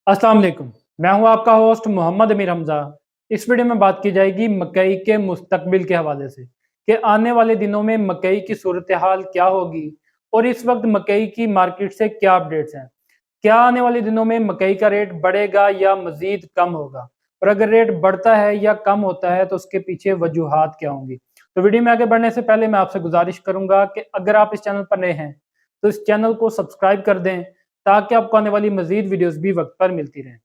अस्सलाम वालेकुम। मैं हूं आपका होस्ट मोहम्मद अमीर हमजा। इस वीडियो में बात की जाएगी मकई के मुस्तकबिल के हवाले से कि आने वाले दिनों में मकई की सूरत हाल क्या होगी और इस वक्त मकई की मार्केट से क्या अपडेट्स हैं। क्या आने वाले दिनों में मकई का रेट बढ़ेगा या मजीद कम होगा, और अगर रेट बढ़ता है या कम होता है तो उसके पीछे वजूहात क्या होंगी। तो वीडियो में आगे बढ़ने से पहले मैं आपसे गुजारिश करूंगा कि अगर आप इस चैनल पर नए हैं तो इस चैनल को सब्सक्राइब कर दें ताकि आपको आने वाली मजीद वीडियोस भी वक्त पर मिलती रहें।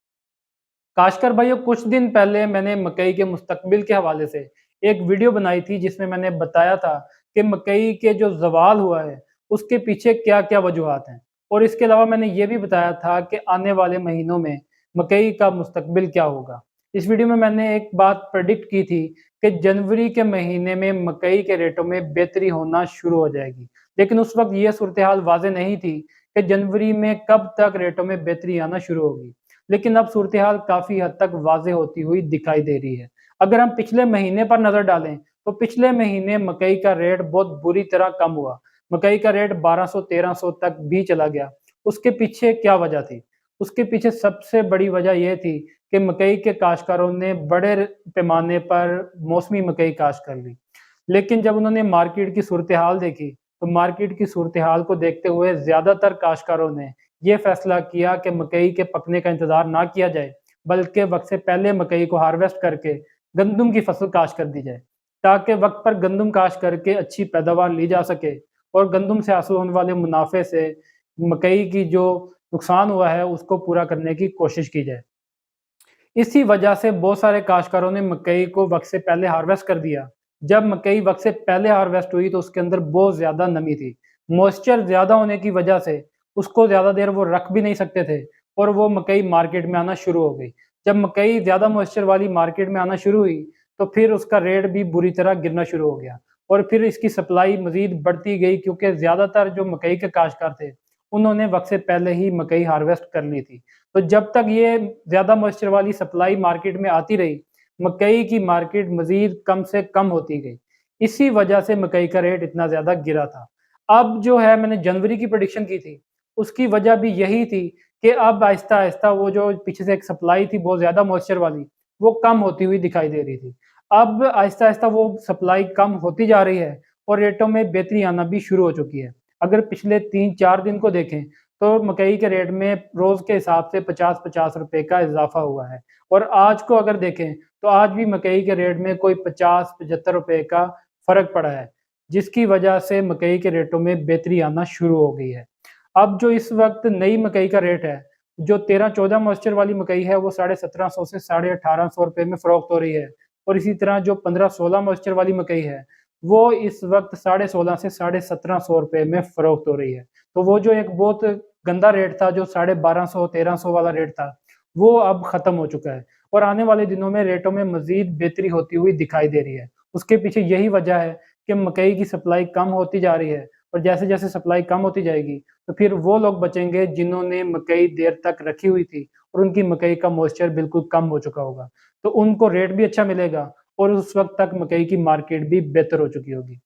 काशकर भाइयों, कुछ दिन पहले मैंने मकई के मुस्तकबिल के हवाले से एक वीडियो बनाई थी जिसमें मैंने बताया था कि मकई के जो जवाल हुआ है उसके पीछे क्या क्या वजूहात हैं, और इसके अलावा मैंने ये भी बताया था कि आने वाले महीनों में मकई का मुस्तकबिल क्या होगा। इस वीडियो में मैंने एक बात प्रेडिक्ट की थी कि जनवरी के महीने में मकई के रेटों में बेहतरी होना शुरू हो जाएगी, लेकिन उस वक्त ये सूरत हाल वाजे नहीं थी कि जनवरी में कब तक रेटों में बेहतरी आना शुरू होगी। लेकिन अब सूरत हाल काफ़ी हद तक वाज़े होती हुई दिखाई दे रही है। अगर हम पिछले महीने पर नज़र डालें, तो पिछले महीने मकई का रेट बहुत बुरी तरह कम हुआ। मकई का रेट 1200-1300 तक भी चला गया। उसके पीछे क्या वजह थी? उसके पीछे सबसे बड़ी वजह ये थी कि मकई के काश्तकारों ने बड़े पैमाने पर मौसमी मकई काश्त कर ली। लेकिन जब उन्होंने मार्केट की सूरत हाल देखी, तो मार्केट की सूरत हाल को देखते हुए ज़्यादातर काश्तकारों ने ये फैसला किया कि मकई के पकने का इंतज़ार ना किया जाए, बल्कि वक्त से पहले मकई को हार्वेस्ट करके गंदम की फसल काश्त कर दी जाए, ताकि वक्त पर गंदम काश्त करके अच्छी पैदावार ली जा सके और गंदम से हासिल होने वाले मुनाफे से मकई की जो नुकसान हुआ है उसको पूरा करने की कोशिश की जाए। इसी वजह से बहुत सारे काश्तकारों ने मकई को वक्त से पहले हार्वेस्ट कर दिया। जब मकई वक्त से पहले हार्वेस्ट हुई तो उसके अंदर बहुत ज़्यादा नमी थी। मॉइस्चर ज़्यादा होने की वजह से उसको ज़्यादा देर वो रख भी नहीं सकते थे और वो मकई मार्केट में आना शुरू हो गई। जब मकई ज़्यादा मॉइस्चर वाली मार्केट में आना शुरू हुई तो फिर उसका रेट भी बुरी तरह गिरना शुरू हो गया और फिर इसकी सप्लाई मज़ीद बढ़ती गई, क्योंकि ज़्यादातर जो मकई के काश्तकार थे, उन्होंने वक्त से पहले ही मकई हार्वेस्ट कर ली थी। तो जब तक ये ज़्यादा मॉइस्चर वाली सप्लाई मार्केट में आती रही, मकई की मार्केट मज़ीद कम से कम होती गई। इसी वजह से मकई का रेट इतना ज़्यादा गिरा था। अब जो है, मैंने जनवरी की प्रेडिक्शन की थी, उसकी वजह भी यही थी कि अब आहिस्ता-आहिस्ता वो जो पीछे से एक सप्लाई थी बहुत ज़्यादा मॉइस्चर वाली, वो कम होती हुई दिखाई दे रही थी। अब आहिस्ता-आहिस्ता वो सप्लाई कम होती जा रही है और रेटों में बेहतरी आना भी शुरू हो चुकी है। अगर पिछले 3-4 दिन को देखें, तो मकई के रेट में रोज़ के हिसाब से 50-50 रुपए का इज़ाफ़ा हुआ है, और आज को अगर देखें, तो आज भी मकई के रेट में कोई 50-75 रुपए का फ़र्क पड़ा है, जिसकी वजह से मकई के रेटों में बेहतरी आना शुरू हो गई है। अब जो इस वक़्त नई मकई का रेट है, जो 13-14 मॉइस्चर वाली मकई है, वो 1750 से 1850 रुपए में फ़रोख्त हो रही है, और इसी तरह जो 15-16 मॉइस्चर वाली मकई है, वो इस वक़्त 16.5 से 1750 रुपए में फ़रोख्त हो रही है। तो वो जो एक बहुत गंदा रेट था, जो 1250-1300 वाला रेट था, वो अब ख़त्म हो चुका है और आने वाले दिनों में रेटों में मज़ीद बेहतरी होती हुई दिखाई दे रही है। उसके पीछे यही वजह है कि मकई की सप्लाई कम होती जा रही है, और जैसे-जैसे सप्लाई कम होती जाएगी, तो फिर वो लोग बचेंगे जिन्होंने मकई देर तक रखी हुई थी और उनकी मकई का मॉइस्चर बिल्कुल कम हो चुका होगा। तो उनको रेट भी अच्छा मिलेगा और उस वक़्त तक मकई की मार्केट भी बेहतर हो चुकी होगी।